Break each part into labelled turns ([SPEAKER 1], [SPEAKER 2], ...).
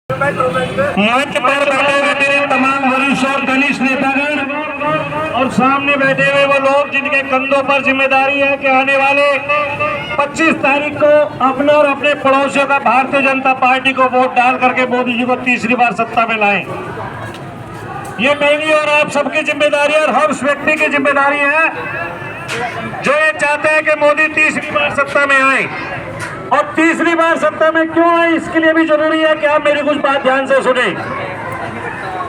[SPEAKER 1] मंच पर बैठे बैठे तमाम वरिष्ठ और कनिष्ठ नेतागण और सामने बैठे हुए वो लोग जिनके कंधों पर जिम्मेदारी है कि आने वाले 25 तारीख को अपने और अपने पड़ोसियों का भारतीय जनता पार्टी को वोट डाल करके मोदी जी को तीसरी बार सत्ता में लाएं। ये मेरी और आप सबकी जिम्मेदारी और हर उस व्यक्ति की जिम्मेदारी है जो ये चाहते हैं कि मोदी तीसरी बार सत्ता में आए। और तीसरी बार सत्ता में क्यों आए, इसके लिए भी जरूरी है कि आप मेरी कुछ बात ध्यान से सुने।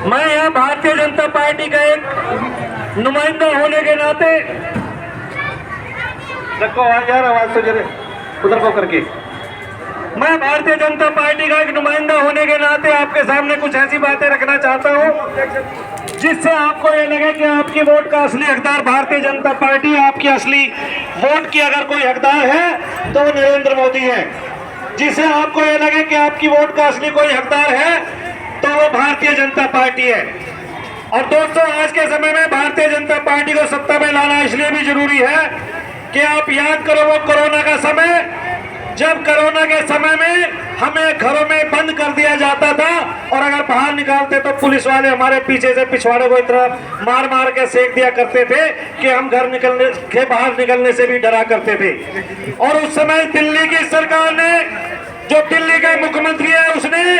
[SPEAKER 1] मैं यहाँ भारतीय जनता पार्टी का एक नुमाइंदा होने के नाते, रखो आवाज तो जरे उधर को करके, मैं भारतीय जनता पार्टी का एक नुमाइंदा होने के नाते आपके सामने कुछ ऐसी बातें रखना चाहता हूँ जिससे आपको ये लगे कि आपकी वोट का असली हकदार भारतीय जनता पार्टी, आपकी असली वोट की अगर कोई हकदार है तो वो नरेंद्र मोदी है। जिससे आपको ये लगे कि आपकी वोट का असली कोई हकदार है तो वो भारतीय जनता पार्टी है। और दोस्तों, आज के समय में भारतीय जनता पार्टी को सत्ता में लाना इसलिए भी जरूरी है कि आप याद करो वो कोरोना का समय, जब कोरोना के समय में हमें घरों में बंद कर दिया जाता था और अगर बाहर निकालते तो पुलिस वाले हमारे पीछे से पिछवाड़े को इतना मार मार के सेक दिया करते थे कि हम घर निकलने के बाहर निकलने से भी डरा करते थे। और उस समय दिल्ली की सरकार ने, जो दिल्ली का मुख्यमंत्री है, उसने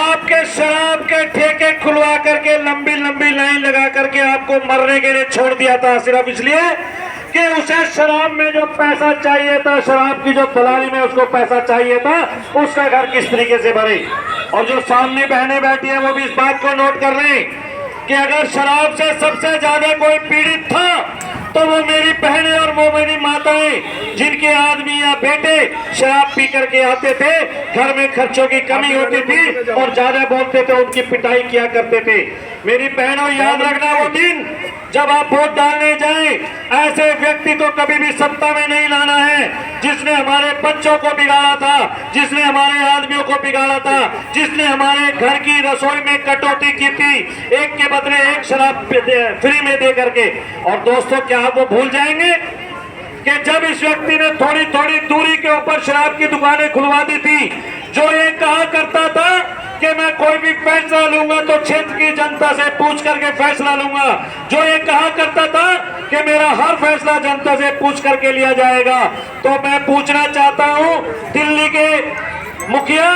[SPEAKER 1] आपके शराब के ठेके खुलवा करके लंबी लंबी लाइन लगा करके आपको मरने के लिए छोड़ दिया था, सिर्फ इसलिए कि उसे शराब में जो पैसा चाहिए था, शराब की जो दलाली में उसको पैसा चाहिए था, उसका घर किस तरीके से भरे। और जो सामने बहनें बैठी हैं वो भी इस बात को नोट कर रहे हैं कि अगर शराब से सबसे ज्यादा कोई पीड़ित था तो वो मेरी बहनें और वो मेरी माताएं, जिनके आदमी या बेटे शराब पी करके आते थे, घर में खर्चों की कमी होती थी और ज्यादा बोलते थे, उनकी पिटाई किया करते थे। मेरी बहनों, याद रखना वो दिन जब आप वोट डालने जाएं, ऐसे व्यक्ति को कभी भी सत्ता में नहीं लाना है जिसने हमारे बच्चों को बिगाड़ा था, जिसने हमारे आदमियों को बिगाड़ा था, जिसने हमारे घर की रसोई में कटौती की थी, एक के बदले एक शराब फ्री में दे करके। और दोस्तों, क्या आप वो भूल जाएंगे कि जब इस व्यक्ति ने थोड़ी थोड़ी दूरी के ऊपर शराब की दुकानें खुलवा दी थी, जो ये कहा करता था कि मैं कोई भी फैसला लूंगा तो क्षेत्र की जनता से पूछ करके फैसला लूंगा, जो ये कहा करता था कि मेरा हर फैसला जनता से पूछ करके लिया जाएगा, तो मैं पूछना चाहता हूं दिल्ली के मुखिया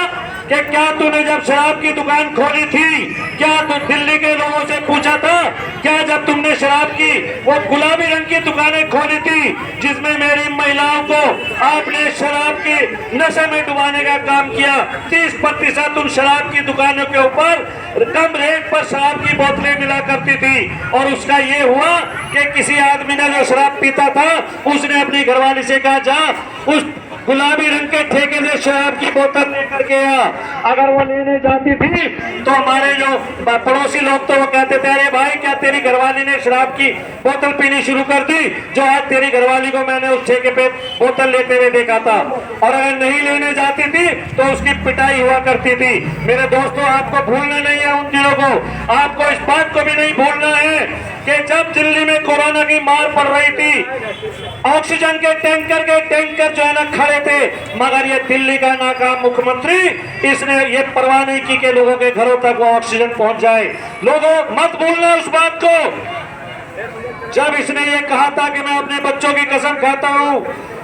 [SPEAKER 1] कि क्या तूने जब शराब की दुकान खोली थी, क्या तू दिल्ली के लोगों से पूछा था? क्या जब तुमने शराब की वो गुलाबी रंग की दुकानें खोली थी जिसमें मेरी महिलाओं को आपने शराब के नशे में डुबाने का काम किया, 30% उन शराब की दुकानों के ऊपर कम रेट पर शराब की बोतलें मिला करती थी। और उसका ये हुआ कि किसी आदमी ने जो शराब पीता था उसने अपनी घरवाली से कहा, जा उस गुलाबी रंग के ठेके से शराब की बोतल लेकर के आ। अगर वो लेने जाती थी तो हमारे जो पड़ोसी लोग तो वो कहते थे, अरे भाई क्या तेरी घरवाली ने शराब की बोतल पीनी शुरू कर दी, जो आज तेरी घरवाली को मैंने उस ठेके पे बोतल लेते हुए देखा था। और अगर नहीं लेने जाती थी तो उसकी पिटाई हुआ करती थी। मेरे दोस्तों, आपको भूलना नहीं है उन दिनों को, आपको इस बात को भी नहीं भूलना है कि जब दिल्ली में कोरोना की मार पड़ रही थी, ऑक्सीजन के टैंकर जो है ना खड़े थे, मगर ये दिल्ली का नाकाम मुख्यमंत्री, इसने ये परवाह नहीं की कि लोगों के घरों तक वो ऑक्सीजन पहुंच जाए। लोगों, मत भूलना उस बात को, जब इसने ये कहा था कि मैं अपने बच्चों की कसम खाता हूं,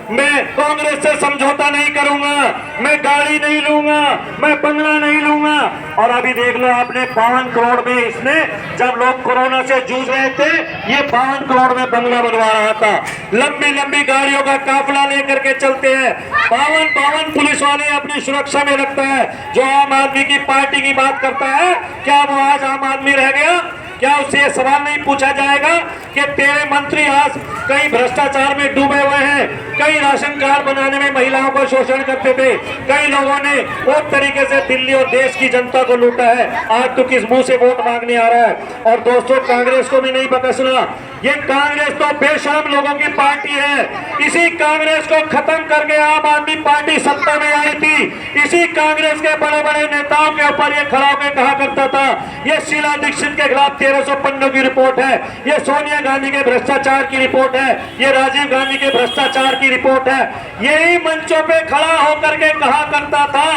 [SPEAKER 1] मैं कांग्रेस से समझौता नहीं करूंगा, मैं गाड़ी नहीं लूंगा, मैं बंगला नहीं लूंगा। और अभी देख लो आपने 52 करोड़ में, इसने जब लोग कोरोना से जूझ रहे थे, ये 52 करोड़ में बंगला बनवा रहा था। लंबी लंबी गाड़ियों का काफिला लेकर के चलते हैं, 52 पुलिस वाले अपनी सुरक्षा में रखता है। जो आम आदमी की पार्टी की बात करता है, क्या वो आज आम आदमी रह गया? क्या उससे ये सवाल नहीं पूछा जाएगा कि तेरे मंत्री आज कई भ्रष्टाचार में डूबे हुए हैं, कई राशन कार्ड बनाने में महिलाओं को शोषण करते थे, कई लोगों ने बहुत तरीके से दिल्ली और देश की जनता को लूटा है, आज तो किस मुंह से वोट मांगने आ रहा है? और दोस्तों, कांग्रेस को भी नहीं बकसना, ये कांग्रेस तो बेशरम लोगों की पार्टी है। इसी कांग्रेस को खत्म करके आम आदमी पार्टी सत्ता में आई थी। इसी कांग्रेस के बड़े बड़े नेताओं के ऊपर ये खड़ा होकर कहा करता था, ये शीला दीक्षित के खिलाफ 1300 पन्नों की रिपोर्ट है, ये सोनिया गांधी के भ्रष्टाचार की रिपोर्ट है, ये राजीव गांधी के भ्रष्टाचार की रिपोर्ट है। यही मंचों पे खड़ा होकर के कहा करता था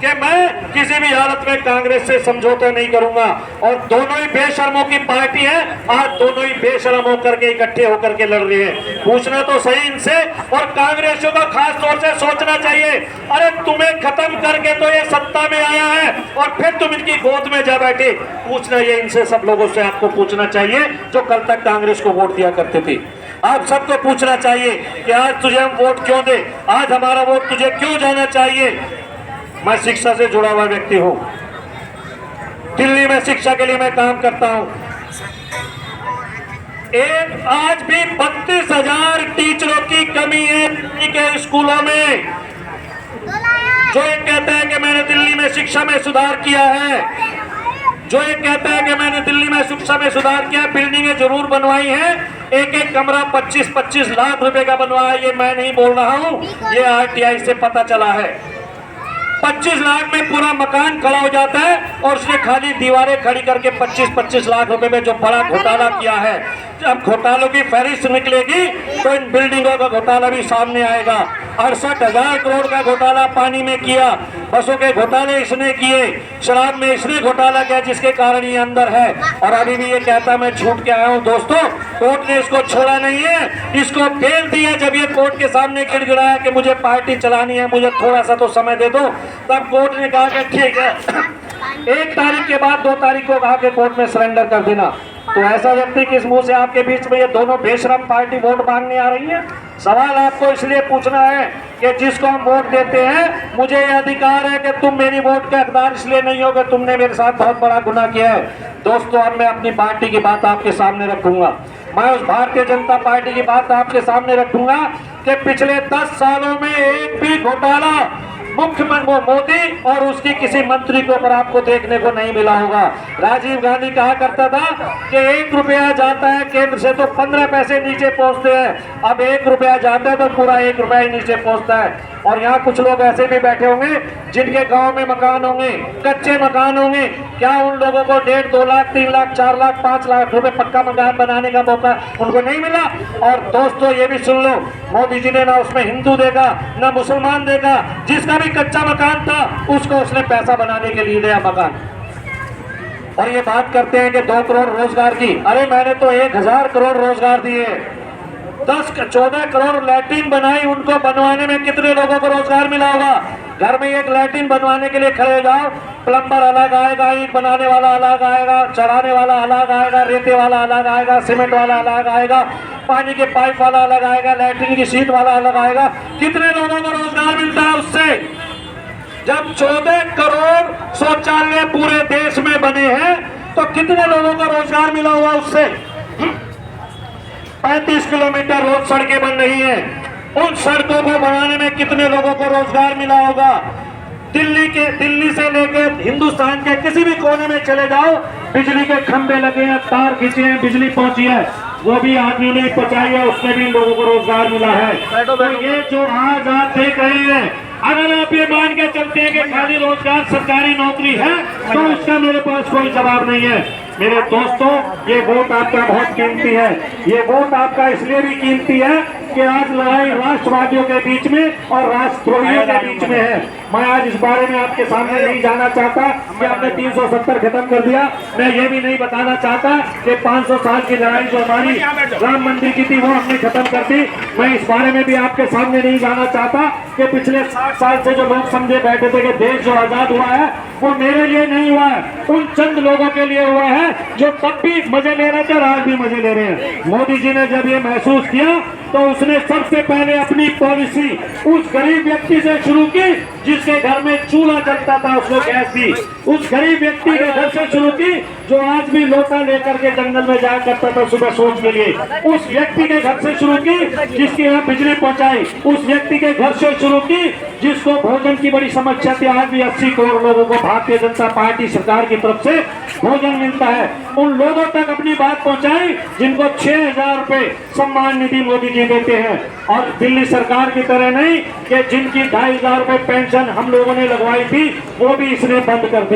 [SPEAKER 1] कि मैं किसी भी हालत में कांग्रेस से समझौता नहीं करूंगा। और दोनों ही बेशर्मों की पार्टी है, आज दोनों ही बेशर्म होकर के इकट्ठे होकर के लड़ रही है। पूछना तो सही इनसे, और कांग्रेसियों का खास तौर से सोचना चाहिए, अरे तुम्हें खत्म करके तो ये सत्ता में आया है और फिर तुम इनकी गोद में जा बैठे। पूछना ये इनसे, सब लोगों से आपको पूछना चाहिए जो कल तक कांग्रेस को वोट दिया करते थे। आप सबको पूछना चाहिए कि आज तुझे हम वोट क्यों दे, आज हमारा वोट तुझे क्यों जाना चाहिए। मैं शिक्षा से जुड़ा हुआ व्यक्ति हूं, दिल्ली में शिक्षा के लिए मैं काम करता हूं। एक आज भी 32,000 टीचरों की कमी है दिल्ली के स्कूलों में। जो एक कहता है कि मैंने दिल्ली में शिक्षा में सुधार किया है, जो एक कहता है कि मैंने दिल्ली में शिक्षा में सुधार किया, बिल्डिंगें जरूर बनवाई हैं, एक एक कमरा 25-25 लाख रुपए का बनवाया, ये मैं नहीं बोल रहा हूं, ये आरटीआई से पता चला है। 25 लाख में पूरा मकान खड़ा हो जाता है और उसने खाली दीवारें खड़ी करके 25-25 लाख रुपए में जो बड़ा घोटाला किया है। जब घोटालों की फहरिस्त निकलेगी तो इन बिल्डिंगों का घोटाला भी सामने आएगा। 68,000 करोड़ का घोटाला पानी में किया, बसों के घोटाले इसने किए, शराब में इसने घोटाला किया जिसके कारण ये अंदर है। और अभी भी ये कहता मैं छूट के आया हूँ। दोस्तों, कोर्ट ने इसको छोड़ा नहीं है, इसको बेल दिया। जब ये कोर्ट के सामने गिड़गिड़ाया कि मुझे पार्टी चलानी है, मुझे थोड़ा सा तो समय दे दो, तब कोर्ट ने कहा कि ठीक है, 1 तारीख के बाद 2 तारीख को कहा कि कोर्ट में सरेंडर कर देना। तो ऐसा व्यक्ति किस मुंह से आपके बीच में ये दोनों बेशरम पार्टी वोट मांगने आ रही है? सवाल आपको इसलिए पूछना है कि जिसको हम वोट देते हैं, मुझे ये अधिकार है कि तुम मेरी वोट के हकदार इसलिए नहीं हो कि तुमने मेरे साथ बहुत बड़ा गुनाह किया है। दोस्तों, अब मैं अपनी पार्टी की बात आपके सामने रखूंगा। मैं उस भारतीय जनता पार्टी की बात आपके सामने रखूंगा कि पिछले 10 सालों में एक भी घोटाला मुख्यमंत्री मोदी और उसकी किसी मंत्री के ऊपर आपको देखने को नहीं मिला होगा। राजीव गांधी कहा करता था कि 1 रुपया जाता है केंद्र से तो 15 पैसे नीचे पहुंचते हैं, अब 1 रुपया जाता है तो पूरा 1 रुपया ही नीचे पहुंचता है। और यहाँ कुछ लोग ऐसे भी बैठे होंगे जिनके गांव में मकान होंगे, कच्चे मकान होंगे, क्या उन लोगों को 1.5, 2 लाख, 3 लाख, 4 लाख, 5 लाख रुपए पक्का मकान बनाने का मौका उनको नहीं मिला? और दोस्तों, ये भी सुन लो, मोदी जी ने ना उसमें हिंदू देखा ना मुसलमान देखा, जिसका भी कच्चा मकान था उसको उसने पैसा बनाने के लिए दिया मकान। और ये बात करते हैं कि 2 करोड़ रोजगार की, अरे मैंने तो 1000 करोड़ रोजगार दिए। 14 करोड़ लैट्रिन बनाई, उनको बनवाने में कितने लोगों को रोजगार मिला होगा? घर में एक लैट्रिन बनवाने के लिए खड़े जाओ, प्लम्बर अलग आएगा, ईंट बनाने वाला अलग आएगा, चढ़ाने वाला अलग आएगा, रेते वाला अलग आएगा, सीमेंट वाला अलग आएगा, पानी के पाइप वाला अलग आएगा, लैट्रिन की सीट वाला अलग आएगा। कितने लोगों को रोजगार मिलता है उससे? जब 14 करोड़ शौचालय पूरे देश में बने हैं तो कितने लोगों को रोजगार मिला हुआ उससे? 35 किलोमीटर रोड सड़कें बन रही हैं, उन सड़कों को बनाने में कितने लोगों को रोजगार मिला होगा? दिल्ली से लेकर हिंदुस्तान के किसी भी कोने में चले जाओ, बिजली के खंभे लगे हैं, तार खींचे हैं, बिजली पहुंची है, वो भी आदमियों ने पहुंचाई है, उसमें भी लोगों को रोजगार मिला है। तो ये जो आज आप देख रहे हैं, अगर आप ये मान के चलते हैं कि खाली रोजगार सरकारी नौकरी है तो उसका मेरे पास कोई जवाब नहीं है। मेरे दोस्तों, ये वोट आपका बहुत कीमती है। ये वोट आपका इसलिए भी कीमती है कि आज लड़ाई राष्ट्रवादियों के बीच में और राष्ट्रद्रोहियों के बीच में है। मैं आज इस बारे में आपके सामने नहीं जाना चाहता कि आपने 370 खत्म कर दिया। मैं ये भी नहीं बताना चाहता कि 500 साल की लड़ाई जो हमारी राम मंदिर की थी वो हमने खत्म कर दी। मैं इस बारे में भी आपके सामने नहीं जाना चाहता कि पिछले 60 साल से जो लोग समझे बैठे थे कि देश जो आजाद हुआ है वो मेरे लिए नहीं हुआ है, उन चंद लोगों के लिए हुआ है जो तब भी मजे ले रहे थे और आज भी मजे ले रहे हैं। मोदी जी ने जब ये महसूस किया तो उसने सबसे पहले अपनी पॉलिसी उस गरीब व्यक्ति से शुरू की जिसके घर में चूल्हा जलता था, उसको गैस दी। उस गरीब व्यक्ति के घर से शुरू की जो आज भी लोटा लेकर के जंगल में जाया करता था सुबह सोच के लिए। उस व्यक्ति के घर से शुरू की जिसके यहाँ बिजली पहुंचाई। उस व्यक्ति के घर से शुरू की जिसको भोजन की बड़ी समस्या थी, आज भी 80 करोड़ लोगों को भारतीय जनता पार्टी सरकार की तरफ से भोजन मिलता है। उन लोगों तक अपनी बात पहुंचाई जिनको 6,000 रुपए सम्मान निधि मोदी जी देते हैं। और दिल्ली सरकार की तरह नहीं कि जिनकी 2,500 रुपए पेंशन हम लोगों ने लगवाई थी वो भी इसने बंद कर दी।